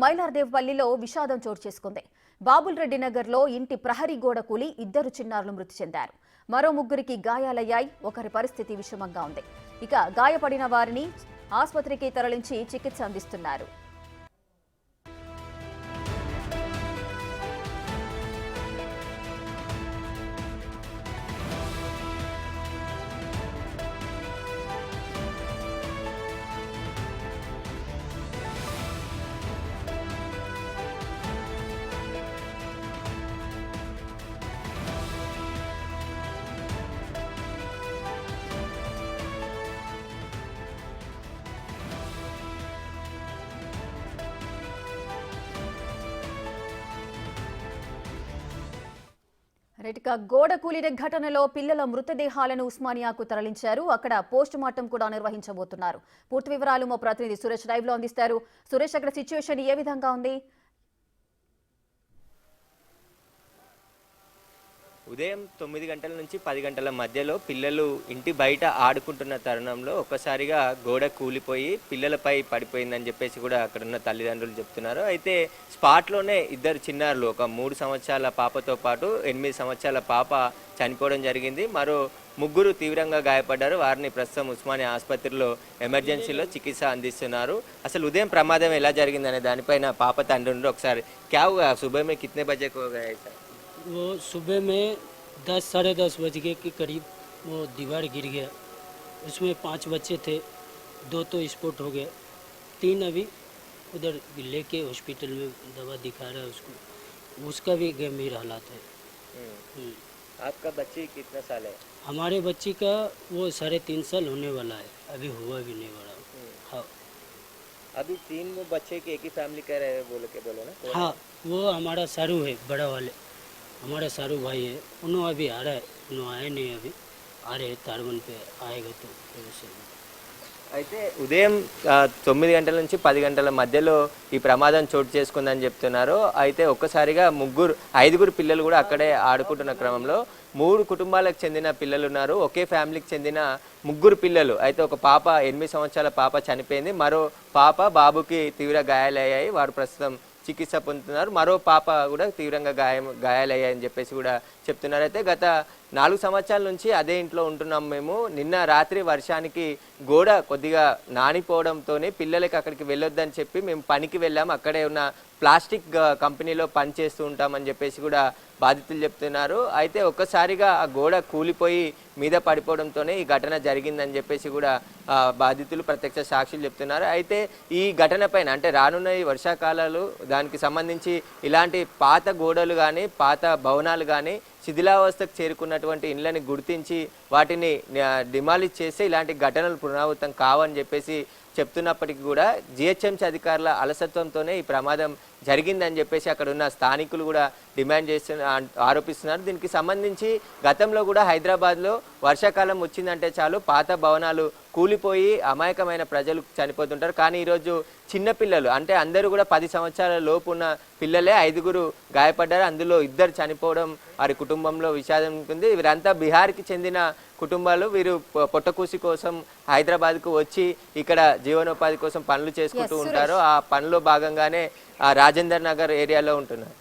మైలార్దేవ్పల్లిలో విషాదం చోటు చేసుకుంది. బాబుల్ రెడ్డి నగర్లో ఇంటి ప్రహరీ గోడ కూలి 2 చిన్నారులు మృతి చెందారు. మరో 3కి గాయాలయ్యాయి. ఒకరి పరిస్థితి విషమంగా ఉంది. ఇక గాయపడిన వారిని ఆసుపత్రికి తరలించి చికిత్స అందిస్తున్నారు. గోడ కూలిన ఘటనలో పిల్లల మృతదేహాలను ఉస్మానియాకు తరలించారు. అక్కడ పోస్ట్ మార్టం కూడా నిర్వహించబోతున్నారు. పూర్తి వివరాలు మా ప్రతినిధి సురేష్ లైవ్ లో అందిస్తారు. సురేష్, అక్కడ సిచ్యువేషన్ ఏ విధంగా ఉంది? ఉదయం 9 గంటల నుంచి 10 గంటల మధ్యలో పిల్లలు ఇంటి బయట ఆడుకుంటున్న తరుణంలో ఒక్కసారిగా గోడ కూలిపోయి పిల్లలపై పడిపోయిందని చెప్పేసి కూడా అక్కడ ఉన్న తల్లిదండ్రులు చెప్తున్నారు. అయితే స్పాట్లోనే 2 చిన్నారులు, ఒక 3 సంవత్సరాల పాపతో పాటు 8 సంవత్సరాల పాప చనిపోవడం జరిగింది. మరో 3 తీవ్రంగా గాయపడ్డారు. వారిని ప్రస్తుతం ఉస్మానియా ఆసుపత్రిలో ఎమర్జెన్సీలో చికిత్స అందిస్తున్నారు. అసలు ఉదయం ప్రమాదం ఎలా జరిగిందనే దానిపైన పాప తండ్రి ఒకసారి క్యా హుआ सुबह में कितने बजे को गए? वो सुबह में 10 साढ़े 10 बज के करीब वो दीवार गिर गया। उसमें 5 बच्चे थे, 2 तो स्पॉट हो गए, 3 अभी उधर लेके हॉस्पिटल में दवा दिखा रहा है उसको, उसका भी गंभीर हालात है। आपका बच्ची कितना साल है? हमारे बच्ची का वो 3.5 साल होने वाला है, अभी हुआ भी नहीं बड़ा। हाँ, अभी 3 वो बच्चे की एक ही फैमिली कह रहे हैं बोलो ना? हाँ, वो हमारा सारू है, बड़ा वाले हमारा सारू भाई है। उन्होंने अभी आ रहा है, उन्होंने आए नहीं, अभी आ रहे तारबन पे आएगा तो అయితే ఉదయం 9 గంటల నుంచి 10 గంటల మధ్యలో ఈ ప్రమాదం చోటు చేసుకుందని చెప్తున్నారు. అయితే ఒక్కసారిగా 5 పిల్లలు కూడా అక్కడే ఆడుకుంటున్న క్రమంలో 3 కుటుంబాలకు చెందిన పిల్లలు ఉన్నారు. ఒకే ఫ్యామిలీకి చెందిన 3 పిల్లలు. అయితే ఒక పాప 8 సంవత్సరాల పాప చనిపోయింది. మరో బాబుకి తీవ్ర గాయాలయ్యాయి. వారు ప్రస్తుతం చికిత్స పొందుతున్నారు. మరో పాప కూడా తీవ్రంగా గాయాలయ్యాయని చెప్పేసి కూడా చెప్తున్నారు. అయితే గత 4 సంవత్సరాల నుంచి అదే ఇంట్లో ఉంటున్నాం మేము. నిన్న రాత్రి వర్షానికి గోడ కొద్దిగా నానిపోవడంతోనే పిల్లలకి అక్కడికి వెళ్ళొద్దని చెప్పి మేము పనికి వెళ్ళాము. అక్కడే ఉన్న ప్లాస్టిక్ కంపెనీలో పని చేస్తూ ఉంటామని చెప్పేసి కూడా బాధితులు చెప్తున్నారు. అయితే ఒక్కసారిగా ఆ గోడ కూలిపోయి మీద పడిపోవడంతోనే ఈ ఘటన జరిగిందని చెప్పేసి కూడా బాధితులు ప్రత్యక్ష సాక్షులు చెప్తున్నారు. అయితే ఈ ఘటన పైన అంటే రానున్న ఈ వర్షాకాలాలు దానికి సంబంధించి ఇలాంటి పాత గోడలు కానీ పాత భవనాలు కానీ శిథిలావస్థకు చేరుకున్నటువంటి ఇళ్లని గుర్తించి వాటిని డిమాలిష్ చేస్తే ఇలాంటి ఘటనలు పునరావృతం కావని చెప్పేసి చెప్తున్నప్పటికీ కూడా జిహెచ్ఎంసీ అధికారుల అలసత్వంతోనే ఈ ప్రమాదం జరిగిందని చెప్పేసి అక్కడ ఉన్న స్థానికులు కూడా డిమాండ్ ఆరోపిస్తున్నారు. దీనికి సంబంధించి గతంలో కూడా హైదరాబాద్లో వర్షాకాలం వచ్చిందంటే చాలు పాత భవనాలు కూలిపోయి అమాయకమైన ప్రజలు చనిపోతుంటారు. కానీ ఈరోజు చిన్నపిల్లలు అంటే అందరూ కూడా 10 సంవత్సరాల లోపు ఉన్న పిల్లలే 5 గాయపడ్డారు. అందులో 2 చనిపోవడం వారి కుటుంబంలో విషాదం ఉంటుంది. వీరంతా బీహార్కి చెందిన కుటుంబాలు. వీరు పొట్టకూసి కోసం హైదరాబాద్కు వచ్చి ఇక్కడ జీవనోపాధి కోసం పనులు చేసుకుంటూ ఉంటారు. ఆ పనిలో భాగంగానే రాజేందర్ నగర్ ఏరియాలో ఉంటున్నారు.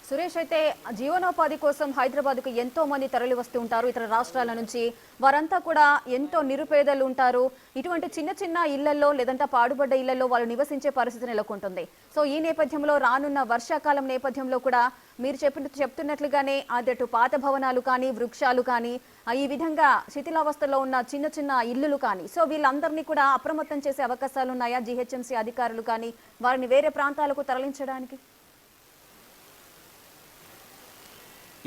సురేష్, అయితే జీవనోపాధి కోసం హైదరాబాద్కు ఎంతో మంది తరలి వస్తూ ఉంటారు ఇతర రాష్ట్రాల నుంచి. వారంతా కూడా ఎంతో నిరుపేదలు ఉంటారు. ఇటువంటి చిన్న చిన్న ఇళ్లలో లేదంటే పాడుబడ్డ ఇళ్లలో వాళ్ళు నివసించే పరిస్థితి నెలకొంటుంది. సో ఈ నేపథ్యంలో రానున్న వర్షాకాలం నేపథ్యంలో కూడా మీరు చెప్తున్నట్లుగానే అటు పాత భవనాలు కానీ వృక్షాలు కానీ ఈ విధంగా శిథిలావస్థలో ఉన్న చిన్న చిన్న ఇల్లులు కానీ సో వీళ్ళందరినీ కూడా అప్రమత్తం చేసే అవకాశాలు ఉన్నాయా జిహెచ్ఎంసీ అధికారులు కానీ వారిని వేరే ప్రాంతాలకు తరలించడానికి?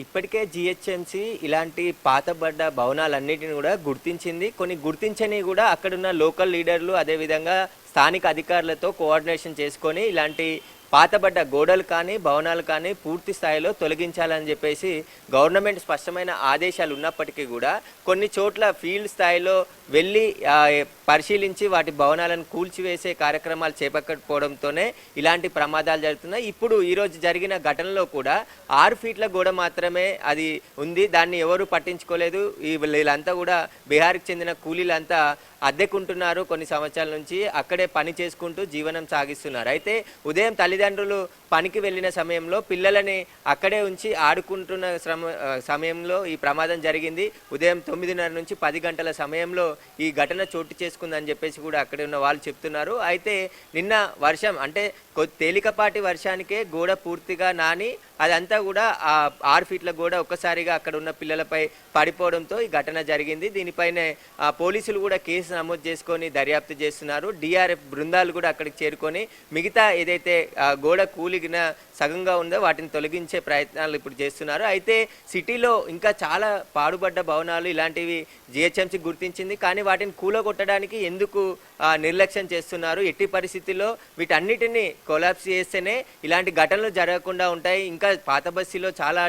ఇప్పటికే జిహెచ్ఎంసీ ఇలాంటి పాతబడ్డ భవనాలన్నిటిని కూడా గుర్తించింది. కొన్ని గుర్తించని కూడా అక్కడున్న లోకల్ లీడర్లు అదేవిధంగా స్థానిక అధికారులతో కోఆర్డినేషన్ చేసుకొని ఇలాంటి పాతబడ్డ గోడలు కానీ భవనాలు కానీ పూర్తి స్థాయిలో తొలగించాలని చెప్పేసి గవర్నమెంట్ స్పష్టమైన ఆదేశాలు ఉన్నప్పటికీ కూడా కొన్ని చోట్ల ఫీల్డ్ స్థాయిలో వెళ్ళి పరిశీలించి వాటి భవనాలను కూల్చివేసే కార్యక్రమాలు చేపట్టకపోవడంతోనే ఇలాంటి ప్రమాదాలు జరుగుతున్నాయి. ఇప్పుడు ఈరోజు జరిగిన ఘటనలో కూడా 6 ఫీట్ల గోడ మాత్రమే అది ఉంది. దాన్ని ఎవరు పట్టించుకోలేదు. వీళ్ళంతా కూడా బీహార్కి చెందిన కూలీలంతా అద్దెకుంటున్నారు. కొన్ని సంవత్సరాల నుంచి అక్కడే పని చేసుకుంటూ జీవనం సాగిస్తున్నారు. అయితే ఉదయం తల్లిదండ్రులు తల్లిదండ్రులు పనికి వెళ్ళిన సమయంలో పిల్లలని అక్కడే ఉంచి ఆడుకుంటున్న సమయంలో ఈ ప్రమాదం జరిగింది. ఉదయం 9:30 నుంచి 10 గంటల సమయంలో ఈ ఘటన చోటు చేసుకుందని చెప్పేసి కూడా అక్కడ ఉన్న వాళ్ళు చెప్తున్నారు. అయితే నిన్న వర్షం అంటే తేలికపాటి వర్షానికే గోడ పూర్తిగా నాని అదంతా కూడా ఆ 6 ఫీట్ల గోడ ఒక్కసారిగా అక్కడ ఉన్న పిల్లలపై పడిపోవడంతో ఈ ఘటన జరిగింది. దీనిపైనే పోలీసులు కూడా కేసు నమోదు చేసుకొని దర్యాప్తు చేస్తున్నారు. డిఆర్ఎఫ్ బృందాలు కూడా అక్కడికి చేరుకొని మిగతా ఏదైతే గోడ కూలిగిన సగంగా ఉందో వాటిని తొలగించే ప్రయత్నాలు ఇప్పుడు చేస్తున్నారు. అయితే సిటీలో ఇంకా చాలా పాడుబడ్డ భవనాలు ఇలాంటివి జిహెచ్ఎంసీ గుర్తించింది. కానీ వాటిని కూలగొట్టడానికి ఎందుకు నిర్లక్ష్యం చేస్తున్నారు? ఎట్టి పరిస్థితుల్లో వీటన్నిటిని కొలాప్స్ చేస్తేనే ఇలాంటి ఘటనలు జరగకుండా ఉంటాయి. ఇంకా పాత బస్తీలో చాలా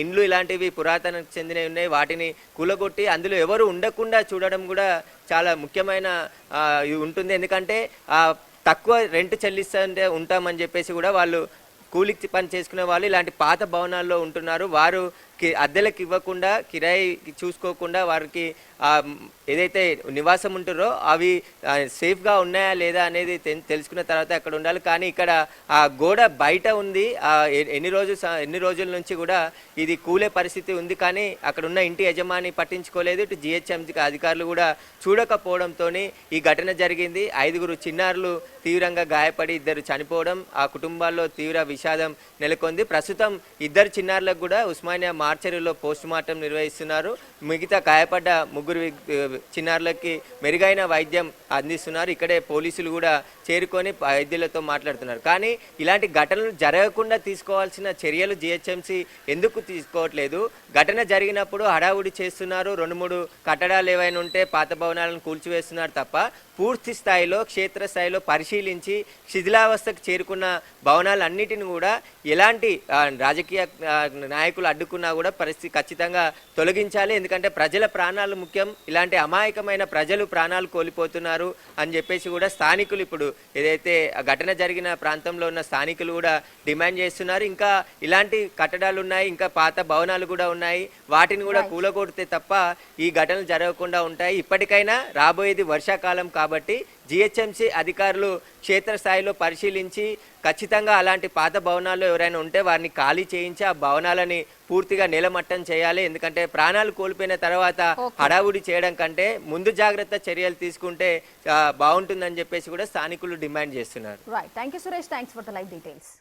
ఇండ్లు ఇలాంటివి పురాతన చెందినవి ఉన్నాయి. వాటిని కూలగొట్టి అందులో ఎవరు ఉండకుండా చూడడం కూడా చాలా ముఖ్యమైన ఉంటుంది. ఎందుకంటే తక్కువ రెంట్ చెల్లిస్తుంటే ఉంటామని చెప్పేసి కూడా వాళ్ళు కూలికి పని చేసుకునే వాళ్ళు ఇలాంటి పాత భవనాల్లో ఉంటున్నారు. వారు అద్దెలకు ఇవ్వకుండా కిరాయి చూసుకోకుండా వారికి ఏదైతే నివాసం ఉంటురో అవి సేఫ్గా ఉన్నాయా లేదా అనేది తెలుసుకున్న తర్వాత అక్కడ ఉండాలి. కానీ ఇక్కడ ఆ గోడ బయట ఉంది. ఎన్ని రోజుల నుంచి కూడా ఇది కూలే పరిస్థితి ఉంది. కానీ అక్కడ ఉన్న ఇంటి యజమాని పట్టించుకోలేదు. ఇటు జిహెచ్ఎంసీ అధికారులు కూడా చూడకపోవడంతో ఈ ఘటన జరిగింది. 5 చిన్నారులు తీవ్రంగా గాయపడి 2 చనిపోవడం, ఆ కుటుంబాల్లో తీవ్ర విషాదం నెలకొంది. ప్రస్తుతం 2 చిన్నారులకు కూడా ఉస్మానియా మార్చరీలో పోస్ట్ మార్టం నిర్వహిస్తున్నారు. మిగతా గాయపడ్డ 3 చిన్నారులకి మెరుగైన వైద్యం అందిస్తున్నారు. ఇక్కడే పోలీసులు కూడా చేరుకొని వైద్యులతో మాట్లాడుతున్నారు. కానీ ఇలాంటి ఘటనలు జరగకుండా తీసుకోవాల్సిన చర్యలు జిహెచ్ఎంసీ ఎందుకు తీసుకోవట్లేదు? ఘటన జరిగినప్పుడు హడావుడి చేస్తున్నారు. 2-3 కట్టడాలు ఏవైనా ఉంటే పాత భవనాలను కూల్చివేస్తున్నారు తప్ప పూర్తి స్థాయిలో క్షేత్రస్థాయిలో పరిశీలించి శిథిలావస్థకు చేరుకున్న భవనాలన్నిటిని కూడా ఎలాంటి రాజకీయ నాయకులు అడ్డుకున్నా కూడా పరిస్థితి ఖచ్చితంగా తొలగించాలి. ఎందుకంటే ప్రజల ప్రాణాలు ముఖ్యం. ఇలాంటి అమాయకమైన ప్రజలు ప్రాణాలు కోల్పోతున్నారు అని చెప్పేసి కూడా స్థానికులు ఇప్పుడు ఏదైతే ఘటన జరిగిన ప్రాంతంలో ఉన్న స్థానికులు కూడా డిమాండ్ చేస్తున్నారు. ఇంకా ఇలాంటి కట్టడాలు ఉన్నాయి, ఇంకా పాత భవనాలు కూడా ఉన్నాయి. వాటిని కూడా కూలగొడితే తప్ప ఈ ఘటనలు జరగకుండా ఉంటాయి. ఇప్పటికైనా రాబోయేది వర్షాకాలం కాబట్టి జిహెచ్ఎంసీ అధికారులు క్షేత్రస్థాయిలో పరిశీలించి ఖచ్చితంగా అలాంటి పాత భవనాల్లో ఎవరైనా ఉంటే వారిని ఖాళీ చేయించి ఆ భవనాలని పూర్తిగా నేలమట్టం చేయాలి. ఎందుకంటే ప్రాణాలు కోల్పోయిన తర్వాత హడావుడి చేయడం కంటే ముందు జాగ్రత్త చర్యలు తీసుకుంటే బాగుంటుందని చెప్పేసి కూడా స్థానికులు డిమాండ్ చేస్తున్నారు. Right, thank you Suresh, thanks for the live details.